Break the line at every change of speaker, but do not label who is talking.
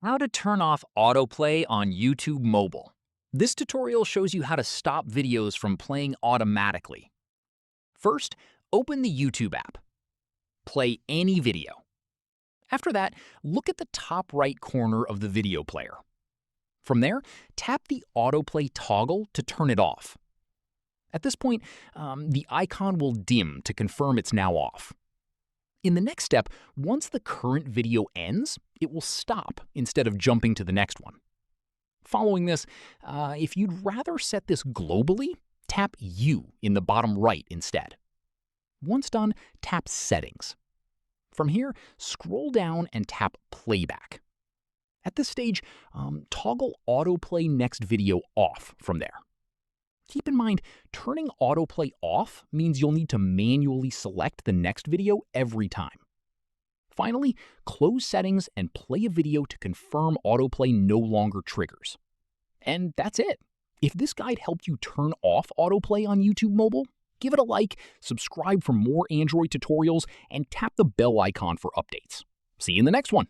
How to turn off autoplay on YouTube mobile. This tutorial shows you how to stop videos from playing automatically. First, open the YouTube app. Play any video. After that, look at the top right corner of the video player. From there, tap the autoplay toggle to turn it off. At this point, the icon will dim to confirm it's now off. In the next step, once the current video ends, it will stop instead of jumping to the next one. Following this, if you'd rather set this globally, tap U in the bottom right instead. Once done, tap Settings. From here, scroll down and tap Playback. At this stage, toggle Autoplay Next Video off from there. Keep in mind, turning autoplay off means you'll need to manually select the next video every time. Finally, close settings and play a video to confirm autoplay no longer triggers. And that's it. If this guide helped you turn off autoplay on YouTube mobile, give it a like, subscribe for more Android tutorials, and tap the bell icon for updates. See you in the next one.